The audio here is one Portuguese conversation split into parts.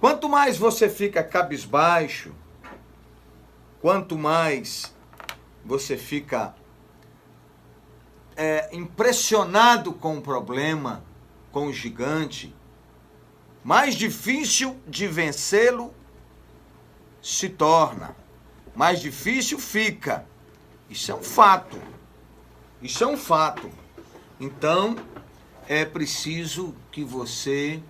Quanto mais você fica cabisbaixo, quanto mais você fica impressionado com o problema, com o gigante, mais difícil de vencê-lo se torna. Mais difícil fica. Isso é um fato. Isso é um fato. Então, é preciso que você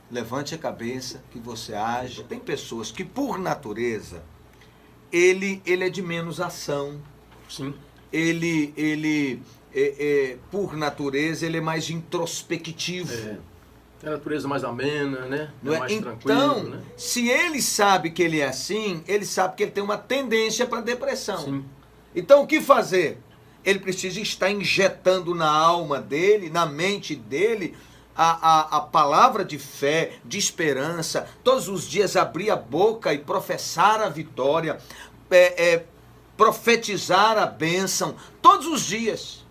levante a cabeça, que você age. Tem pessoas que, por natureza, ele é de menos ação. Sim. Por natureza, ele é mais introspectivo. É a natureza mais amena, né? Não é? Mais Então, tranquilo, né? se ele sabe que ele é assim, ele sabe que ele tem uma tendência para depressão. Sim. Então, o que fazer? Ele precisa estar injetando na alma dele, na mente dele, a palavra de fé, de esperança, todos os dias abrir a boca e professar a vitória, profetizar a bênção, todos os dias.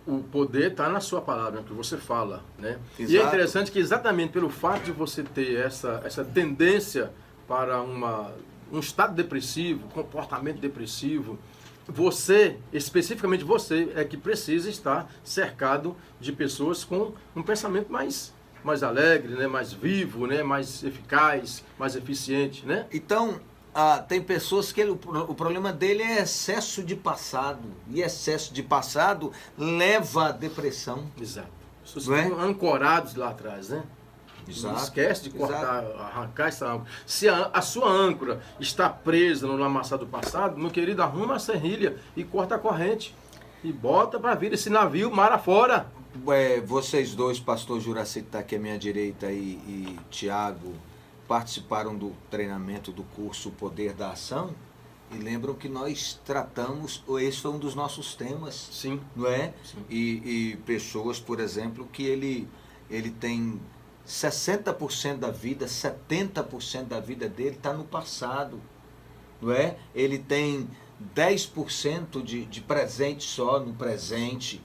O poder está na sua palavra, no que você fala, né? Exato. E é interessante que exatamente pelo fato de você ter essa tendência para um estado depressivo, comportamento depressivo, você, especificamente você, é que precisa estar cercado de pessoas com um pensamento mais alegre, né? Mais vivo, né? Mais eficaz, mais eficiente, né? Então, tem pessoas que o problema dele é excesso de passado. E excesso de passado leva à depressão. Exato. As pessoas Não é? ficam ancorados lá atrás, né? Exato. Não esquece de cortar, arrancar essa âncora. Se a sua âncora está presa no lamaçal do passado, meu querido, arruma a serrilha e corta a corrente. E bota para vir esse navio mar afora. Vocês dois, pastor Juraci, que está aqui à minha direita, e Tiago, participaram do treinamento do curso Poder da Ação e lembram que nós tratamos, esse foi um dos nossos temas. Sim. Não é? Sim. E pessoas, por exemplo, que ele tem 60% da vida, 70% da vida dele está no passado. Não é? Ele tem 10% de presente só no presente.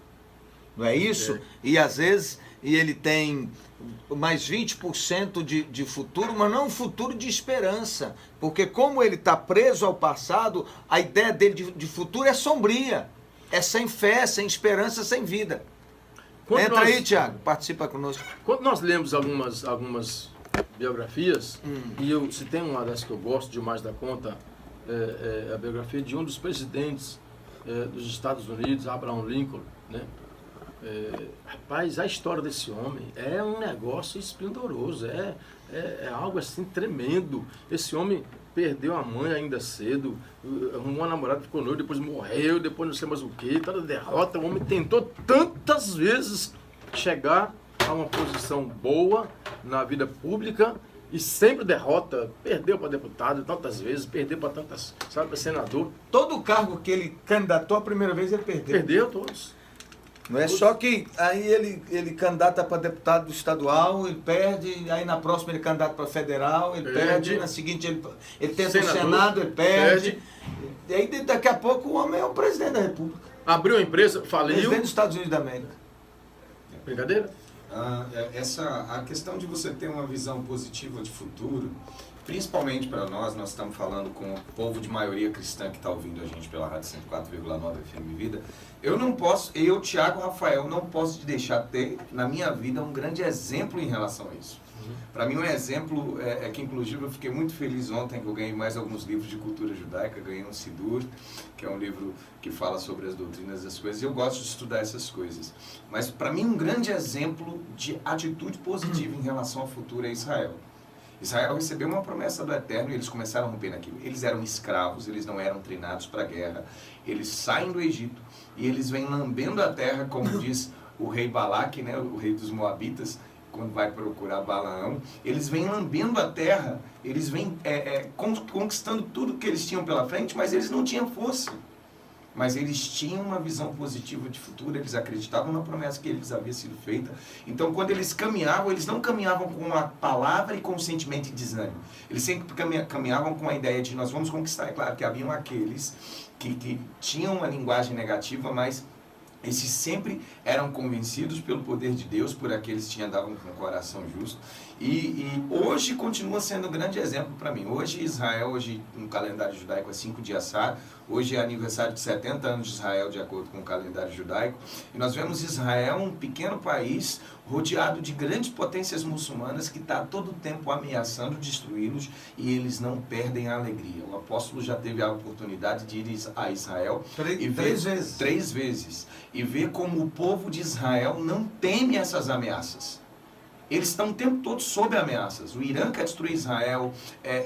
Não é isso? E às vezes ele tem mais 20% de futuro, mas não um futuro de esperança. Porque como ele está preso ao passado, a ideia dele de futuro é sombria. É sem fé, sem esperança, sem vida. Entra aí, Tiago, participa conosco. Quando nós lemos algumas biografias, e se tem uma das que eu gosto demais da conta, é a biografia de um dos presidentes dos Estados Unidos, Abraham Lincoln, né? Rapaz, a história desse homem é um negócio esplendoroso, é algo assim tremendo. Esse homem perdeu a mãe ainda cedo, arrumou uma namorada, ficou noivo, depois morreu, depois não sei mais o que, toda derrota. O homem tentou tantas vezes chegar a uma posição boa na vida pública e sempre derrota. Perdeu para deputado tantas vezes, perdeu para tantas, sabe, para senador. Todo o cargo que ele candidatou a primeira vez ele perdeu. Perdeu todos. Não é só que aí ele candidata para deputado estadual, ele perde, aí na próxima ele candidata para federal, ele perde, na seguinte ele tenta o Senado, ele perde. E aí daqui a pouco o homem é o presidente da República. Abriu a empresa, faliu. Presidente dos Estados Unidos da América. Brincadeira? A questão de você ter uma visão positiva de futuro, principalmente para nós estamos falando com o povo de maioria cristã que está ouvindo a gente pela Rádio 104,9 FM Vida. Eu, Tiago Rafael, não posso deixar de ter na minha vida um grande exemplo em relação a isso. Para mim um exemplo que inclusive eu fiquei muito feliz ontem que eu ganhei mais alguns livros de cultura judaica, ganhei um Sidur, que é um livro que fala sobre as doutrinas das coisas, e eu gosto de estudar essas coisas. Mas para mim um grande exemplo de atitude positiva em relação ao futuro é Israel. Israel recebeu uma promessa do Eterno e eles começaram a romper naquilo. Eles eram escravos, eles não eram treinados para a guerra. Eles saem do Egito e eles vêm lambendo a terra, como diz o rei Balaque, né, o rei dos Moabitas, quando vai procurar Balaão. Eles vêm lambendo a terra, eles vêm conquistando tudo que eles tinham pela frente, mas eles não tinham força. Mas eles tinham uma visão positiva de futuro, eles acreditavam na promessa que eles havia sido feita. Então, quando eles caminhavam, eles não caminhavam com a palavra e com o sentimento de desânimo. Eles sempre caminhavam com a ideia de nós vamos conquistar. É claro que haviam aqueles que tinham uma linguagem negativa, mas esses sempre eram convencidos pelo poder de Deus, por aqueles que andavam com o coração justo. E hoje continua sendo um grande exemplo para mim. Hoje Israel, hoje no calendário judaico é 5 de Assar, hoje é aniversário de 70 anos de Israel de acordo com o calendário judaico. E nós vemos Israel, um pequeno país rodeado de grandes potências muçulmanas que está todo o tempo ameaçando destruí-los e eles não perdem a alegria. O apóstolo já teve a oportunidade de ir a Israel três vezes e ver como o povo de Israel não teme essas ameaças. Eles estão o tempo todo sob ameaças. O Irã quer destruir Israel,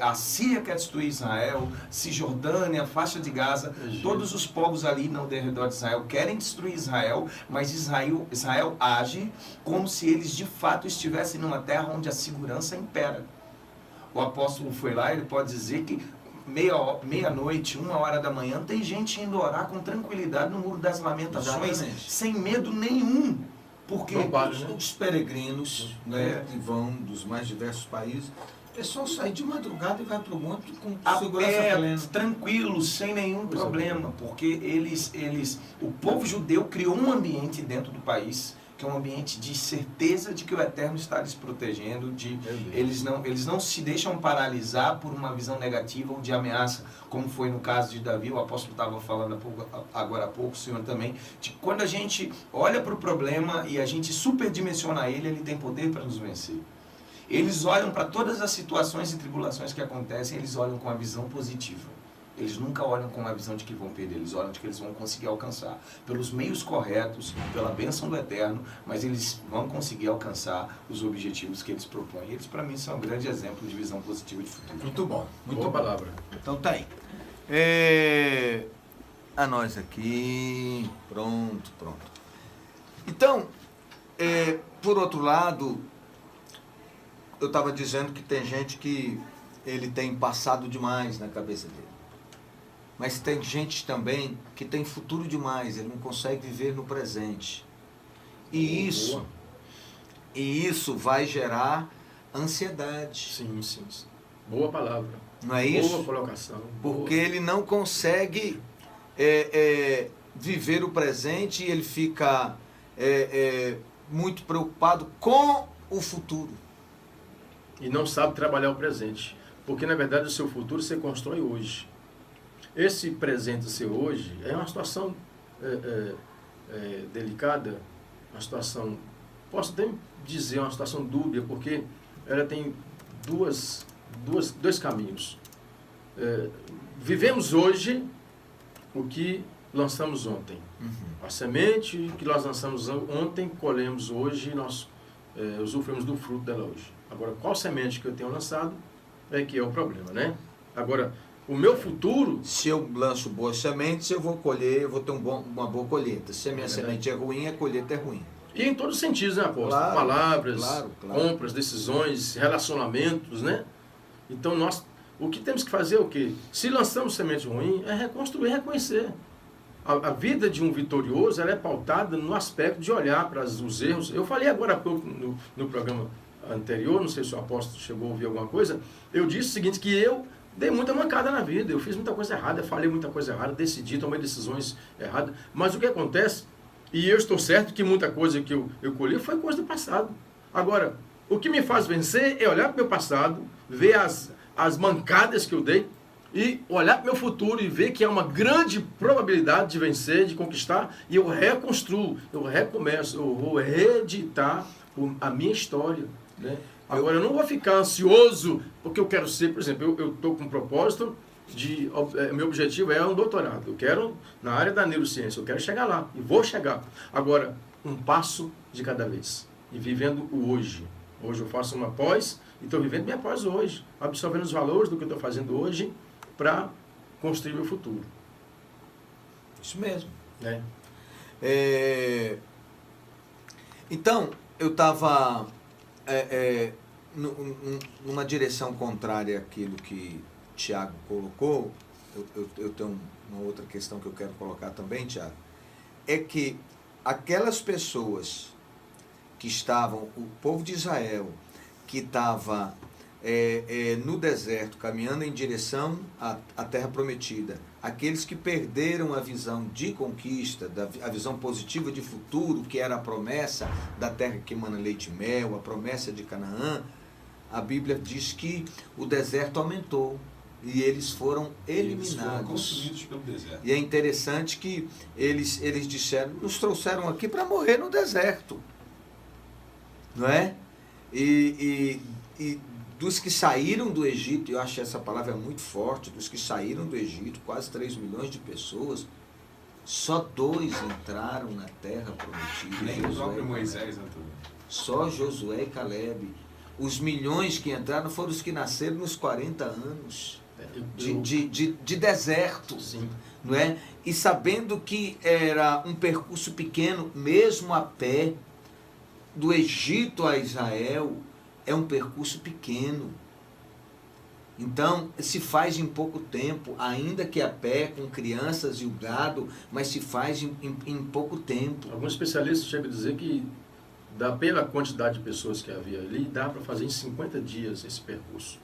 a Síria quer destruir Israel, Cisjordânia, a faixa de Gaza, todos os povos ali ao redor de Israel querem destruir Israel, mas Israel age como se eles de fato estivessem numa terra onde a segurança impera. O apóstolo foi lá, ele pode dizer que meia-noite, 1h da manhã, tem gente indo orar com tranquilidade no Muro das Lamentações, sem medo nenhum. Porque os peregrinos, né, que vão dos mais diversos países, é só sair de madrugada e vai para o monte com segurança plena. Tranquilos, sem nenhum problema, porque o povo judeu criou um ambiente dentro do país, que é um ambiente de certeza de que o Eterno está lhes protegendo, eles não se deixam paralisar por uma visão negativa ou de ameaça, como foi no caso de Davi. O apóstolo estava falando agora há pouco, o senhor também, de quando a gente olha para o problema e a gente superdimensiona ele tem poder para nos vencer. Eles olham para todas as situações e tribulações que acontecem, eles olham com a visão positiva. Eles nunca olham com a visão de que vão perder, eles olham de que eles vão conseguir alcançar. Pelos meios corretos, pela bênção do Eterno, mas eles vão conseguir alcançar os objetivos que eles propõem. Eles, para mim, são um grande exemplo de visão positiva de futuro. Muito bom, muito boa bom. Palavra. Então tá aí. A nós aqui, pronto. Então, por outro lado, eu estava dizendo que tem gente que ele tem passado demais na cabeça dele. Mas tem gente também que tem futuro demais, ele não consegue viver no presente. E isso vai gerar ansiedade. Sim. Boa palavra. Não é isso? Boa colocação. Porque ele não consegue viver o presente e ele fica muito preocupado com o futuro. E não sabe trabalhar o presente. Porque, na verdade, o seu futuro você constrói hoje. Esse presente seu hoje é uma situação delicada, uma situação, posso até dizer, uma situação dúbia, porque ela tem dois caminhos. Vivemos hoje o que lançamos ontem. A semente que nós lançamos ontem, colhemos hoje e nós usufruímos do fruto dela hoje. Agora, qual semente que eu tenho lançado que é o problema, né? Agora, o meu futuro... Se eu lanço boas sementes, eu vou colher, eu vou ter uma boa colheita. Se a minha semente é ruim, a colheita é ruim. E em todos os sentidos, né, apóstolo? Claro, palavras, claro. compras, decisões, relacionamentos, né? Então, o que temos que fazer é o quê? Se lançamos semente ruim, é reconstruir, reconhecer. A vida de um vitorioso, ela é pautada no aspecto de olhar para os erros. Eu falei agora há pouco no programa anterior, não sei se o apóstolo chegou a ouvir alguma coisa, eu disse o seguinte, que eu dei muita mancada na vida, eu fiz muita coisa errada, falei muita coisa errada, decidi, tomei decisões erradas, mas o que acontece, e eu estou certo que muita coisa que eu colhi foi coisa do passado. Agora, o que me faz vencer é olhar para o meu passado, ver as mancadas que eu dei, e olhar para o meu futuro e ver que há uma grande probabilidade de vencer, de conquistar, e eu reconstruo, eu recomeço, eu vou reeditar a minha história, né? Agora, eu não vou ficar ansioso porque eu quero ser, por exemplo, eu estou com um propósito meu objetivo é um doutorado. Eu quero, na área da neurociência, eu quero chegar lá e vou chegar. Agora, um passo de cada vez e vivendo o hoje. Hoje eu faço uma pós e estou vivendo minha pós hoje, absorvendo os valores do que eu estou fazendo hoje para construir meu futuro. Isso mesmo. Né? Então, eu estava numa direção contrária àquilo que Tiago colocou. Eu tenho uma outra questão que eu quero colocar também, Tiago. É que aquelas pessoas que estavam, o povo de Israel, que estava no deserto, caminhando em direção à terra prometida, aqueles que perderam a visão de conquista, a visão positiva de futuro, que era a promessa da terra que emana leite e mel, a promessa de Canaã, a Bíblia diz que o deserto aumentou e eles foram eliminados. Eles foram consumidos pelo deserto. E é interessante que eles disseram, nos trouxeram aqui para morrer no deserto. Não é? E dos que saíram do Egito, eu acho essa palavra muito forte, dos que saíram do Egito, quase 3 milhões de pessoas, só 2 entraram na terra prometida. Nem o próprio Moisés, Antônio. Só Josué e Caleb. Os milhões que entraram foram os que nasceram nos 40 anos de deserto. Sim. Não é? E sabendo que era um percurso pequeno, mesmo a pé, do Egito a Israel, é um percurso pequeno. Então, se faz em pouco tempo, ainda que a pé, com crianças e o gado, mas se faz em pouco tempo. Alguns especialistas chegam a dizer que, pela quantidade de pessoas que havia ali, dá para fazer em 50 dias esse percurso.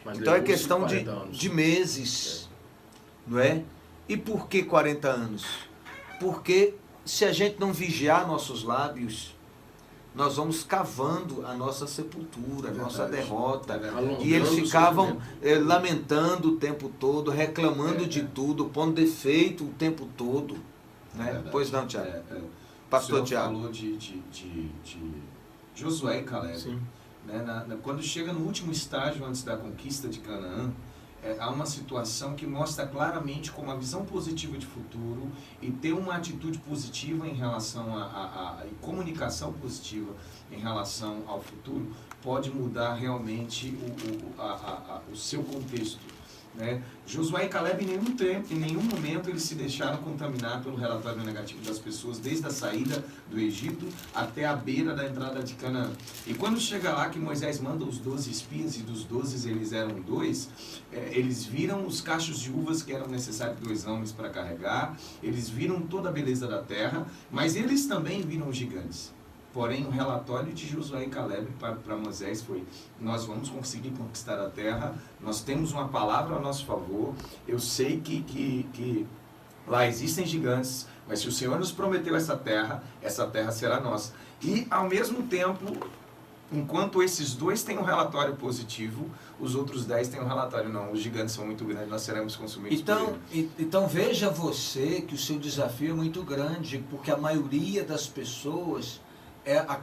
Mas então é levou questão 40 anos. de meses, não é? E por que 40 anos? Porque se a gente não vigiar nossos lábios, nós vamos cavando a nossa sepultura, a nossa derrota. E eles ficavam lamentando o tempo todo, reclamando de tudo, pondo defeito o tempo todo. Né? Pois não, Tiago? Pastor Tiago. Falou de Josué e Caleb. Sim. Né? Quando chega no último estágio antes da conquista de Canaã, há uma situação que mostra claramente como a visão positiva de futuro e ter uma atitude positiva em relação a comunicação positiva em relação ao futuro pode mudar realmente o seu contexto. Né? Josué e Caleb em nenhum momento eles se deixaram contaminar pelo relatório negativo das pessoas, desde a saída do Egito até a beira da entrada de Canaã. E quando chega lá que Moisés manda os 12 espias, e dos 12 eles eram 2, eles viram os cachos de uvas que eram necessários 2 homens para carregar, eles viram toda a beleza da terra, mas eles também viram os gigantes. Porém, o relatório de Josué e Caleb para Moisés foi: nós vamos conseguir conquistar a terra, nós temos uma palavra a nosso favor, eu sei que lá existem gigantes, mas se o Senhor nos prometeu essa terra será nossa. E, ao mesmo tempo, enquanto esses 2 têm um relatório positivo, os outros 10 têm um relatório: não, os gigantes são muito grandes, nós seremos consumidos por ele. Então veja você que o seu desafio é muito grande, porque a maioria das pessoas...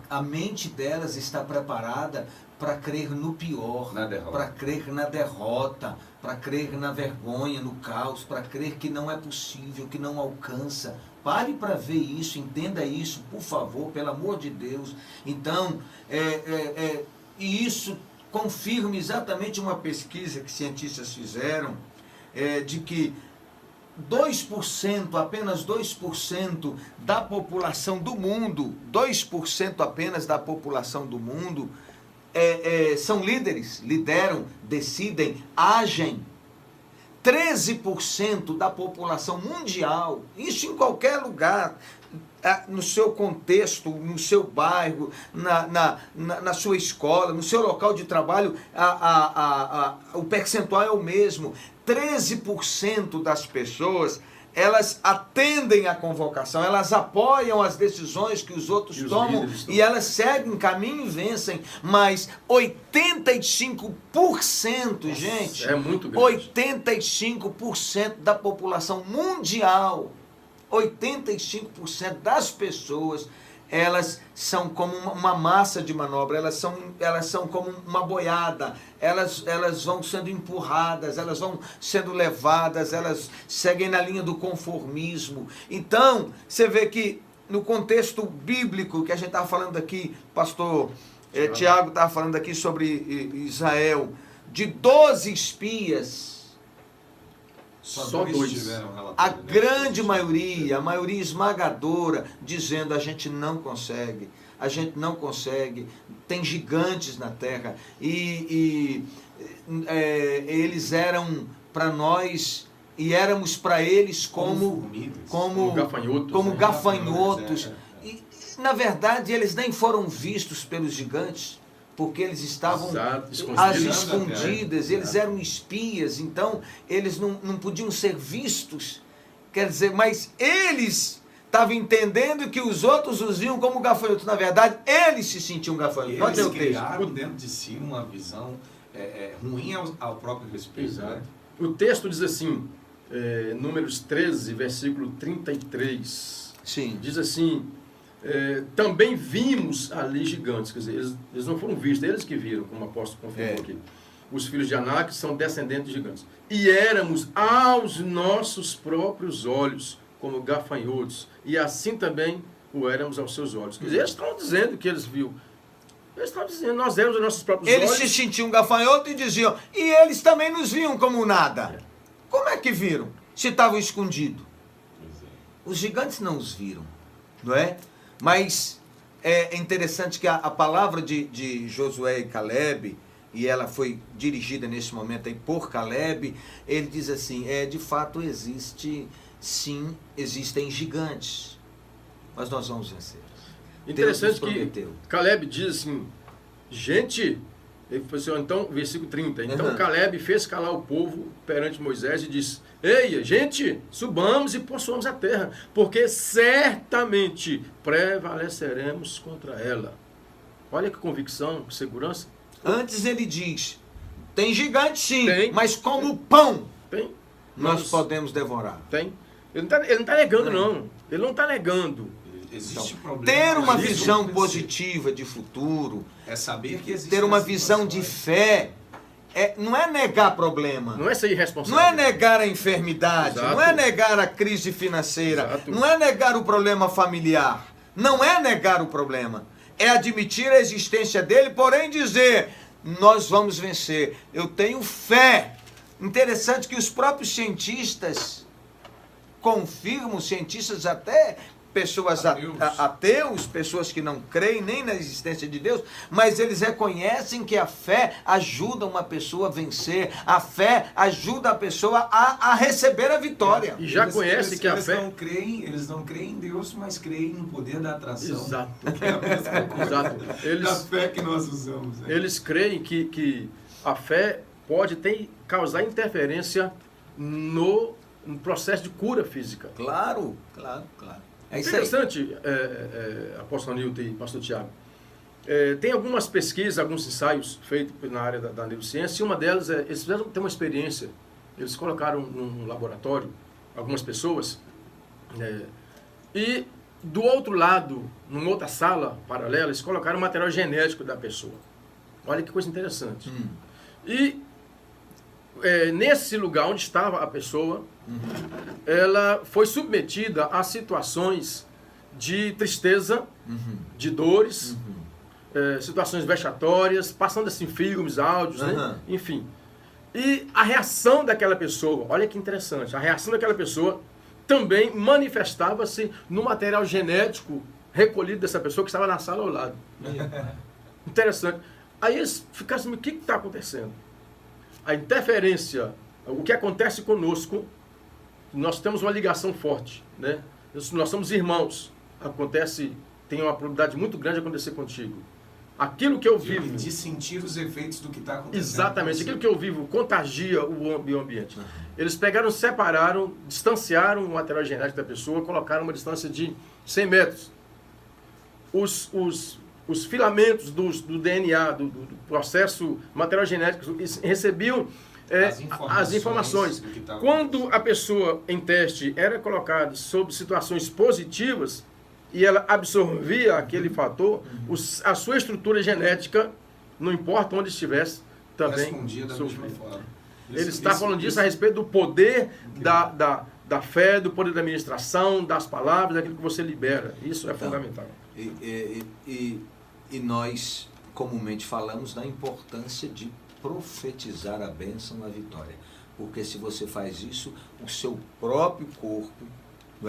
a mente delas está preparada para crer no pior, para crer na derrota, para crer na vergonha, no caos, para crer que não é possível, que não alcança. Pare para ver isso, entenda isso, por favor, pelo amor de Deus. Então, e isso confirma exatamente uma pesquisa que cientistas fizeram, de que 2%, apenas 2% da população do mundo, 2% apenas da população do mundo são líderes, lideram, decidem, agem. 13% da população mundial, isso em qualquer lugar, no seu contexto, no seu bairro, na sua escola, no seu local de trabalho, o percentual é o mesmo. 13% das pessoas, elas atendem à convocação, elas apoiam as decisões que os outros tomam e elas seguem caminho e vencem, mas 85%, gente, é muito grande. 85% da população mundial, 85% das pessoas, elas são como uma massa de manobra, elas são como uma boiada, elas vão sendo empurradas, elas vão sendo levadas, elas seguem na linha do conformismo. Então, você vê que no contexto bíblico que a gente estava falando aqui, pastor Tiago estava falando aqui sobre Israel, de 12 espias, só 2 tiveram relatório. A grande maioria, a maioria esmagadora, dizendo: a gente não consegue, tem gigantes na terra. E eles eram para nós, e éramos para eles como gafanhotos. E, na verdade, eles nem foram vistos pelos gigantes, porque eles estavam às escondidas, eles eram espias, então eles não podiam ser vistos. Quer dizer, mas eles estava entendendo que os outros os viam como gafanhotos. Na verdade, eles se sentiam gafanhotos. Pode ser Eles o texto. criaram dentro de si uma visão ruim ao próprio respeito. Exato. Né? O texto diz assim, Números 13, versículo 33. Sim. Diz assim, também vimos ali gigantes. Quer dizer, eles não foram vistos, eles que viram, como o apóstolo confirmou aqui. Os filhos de Anak são descendentes de gigantes. E éramos aos nossos próprios olhos como gafanhotos, e assim também o éramos aos seus olhos. Quer dizer, eles estão dizendo que eles viram. Eles estão dizendo, nós éramos os nossos próprios Eles olhos. se sentiam gafanhoto e diziam, e eles também nos viam como nada. Como é que viram? Se estavam escondidos. Os gigantes não os viram, não é? Mas é interessante que a palavra de Josué e Caleb, e ela foi dirigida nesse momento aí por Caleb, ele diz assim, de fato existem gigantes, mas nós vamos vencer. Interessante Deus nos que prometeu. Caleb diz assim, gente, ele falou assim, então, versículo 30, então Caleb fez calar o povo perante Moisés e disse, ei, gente, subamos e possuamos a terra, porque certamente prevaleceremos contra ela. Olha que convicção, que segurança. Antes ele diz, tem gigante sim, Tem. mas como pão Tem. nós podemos devorar. Tem. Ele não está negando, não. Ele não está negando. Existe Então, problema. ter uma Existe visão um positiva de futuro, É saber que existe ter uma visão de fé, não é negar problema. Não é ser irresponsável. Não é negar a enfermidade, Exato. não é negar a crise financeira, Exato. não é negar o problema familiar, não é negar o problema, é admitir a existência dele, porém dizer, nós vamos vencer, eu tenho fé. Interessante que os próprios cientistas confirmam, cientistas até pessoas ateus, pessoas que não creem nem na existência de Deus, mas eles reconhecem que a fé ajuda uma pessoa a vencer, a fé ajuda a pessoa a receber a vitória. E já conhece que a eles fé... Eles não creem em Deus, mas creem no poder da atração. Exato. Que é a mesma coisa Exato. da fé que nós usamos. Né? Eles creem que a fé pode causar interferência no processo de cura física. Claro. É isso aí. Interessante, apóstolo Nilton e pastor Tiago. Tem algumas pesquisas, alguns ensaios feitos na área da neurociência, e uma delas eles fizeram ter uma experiência. Eles colocaram num laboratório algumas pessoas, e do outro lado, numa outra sala paralela, eles colocaram o material genético da pessoa. Olha que coisa interessante. E nesse lugar onde estava a pessoa, ela foi submetida a situações de tristeza, de dores, situações vexatórias, passando assim filmes, áudios, né? Enfim. E a reação daquela pessoa, olha que interessante, a reação daquela pessoa também manifestava-se no material genético recolhido dessa pessoa que estava na sala ao lado. Interessante. Aí eles ficaram assim, o que está acontecendo? A interferência, o que acontece conosco, nós temos uma ligação forte, né? Nós somos irmãos. Tem uma probabilidade muito grande de acontecer contigo. Aquilo que eu vivo... De sentir os efeitos do que está acontecendo. Exatamente. Aquilo que eu vivo contagia o meio ambiente. Eles pegaram, separaram, distanciaram o material genético da pessoa, colocaram uma distância de 100 metros. Os filamentos do DNA, do processo material genético, recebiam as informações. Quando a pessoa em teste era colocada sob situações positivas e ela absorvia aquele fator, a sua estrutura genética, não importa onde estivesse, também respondia da mesma forma. Ele está falando disso a respeito do poder da fé, do poder da administração, das palavras, daquilo que você libera. Isso é fundamental. E nós comumente falamos da importância de profetizar a bênção, a vitória. Porque se você faz isso, o seu próprio corpo,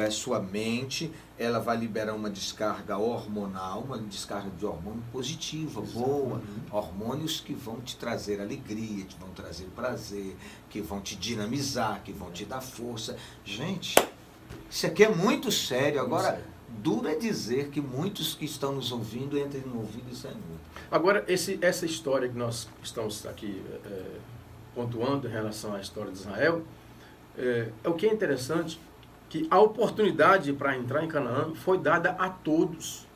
sua mente, ela vai liberar uma descarga hormonal, uma descarga de hormônio positiva, boa. Hormônios que vão te trazer alegria, que vão trazer prazer, que vão te dinamizar, que vão te dar força. Gente, isso aqui é muito sério. Agora, duro é dizer que muitos que estão nos ouvindo entrem no ouvido e saem muito. Agora, essa história que nós estamos aqui pontuando em relação à história de Israel, o que é interessante que a oportunidade para entrar em Canaã foi dada a todos.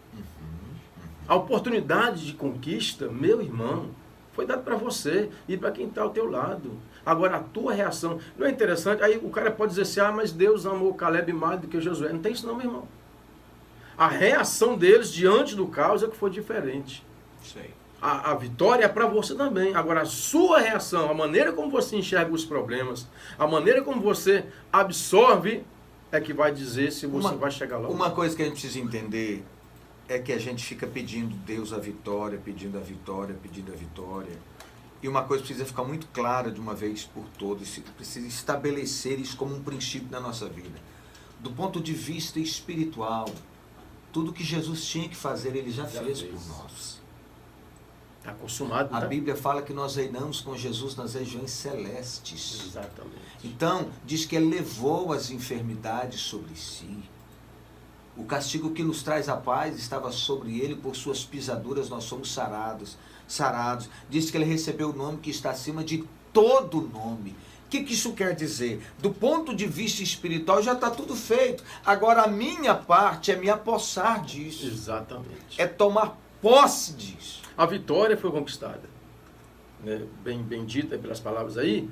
A oportunidade de conquista, meu irmão, foi dada para você e para quem está ao teu lado. Agora, a tua reação, não é interessante? Aí o cara pode dizer assim, mas Deus amou Caleb mais do que Josué. Não tem isso não, meu irmão. A reação deles diante do caos é que foi diferente. Sei. A vitória é para você também. Agora, a sua reação, a maneira como você enxerga os problemas, a maneira como você absorve, é que vai dizer se você vai chegar lá. Uma coisa que a gente precisa entender é que a gente fica pedindo Deus a vitória, pedindo a vitória, pedindo a vitória. E uma coisa precisa ficar muito clara de uma vez por todas, precisa estabelecer isso como um princípio na nossa vida. Do ponto de vista espiritual, tudo que Jesus tinha que fazer, Ele já fez por nós. Está consumado. A Bíblia fala que nós reinamos com Jesus nas regiões celestes. Exatamente. Então, diz que Ele levou as enfermidades sobre si. O castigo que nos traz a paz estava sobre Ele, por suas pisaduras nós somos sarados. Diz que Ele recebeu o nome que está acima de todo nome. O que isso quer dizer? Do ponto de vista espiritual já está tudo feito. Agora a minha parte é me apossar disso. Exatamente. É tomar posse disso. A vitória foi conquistada, né? Bem dita pelas palavras aí,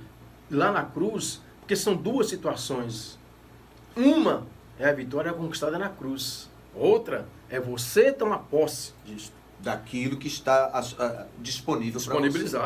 lá na cruz, porque são duas situações. Uma é a vitória conquistada na cruz. Outra é você tomar posse disso. Daquilo que está disponível para você. Disponibilizado.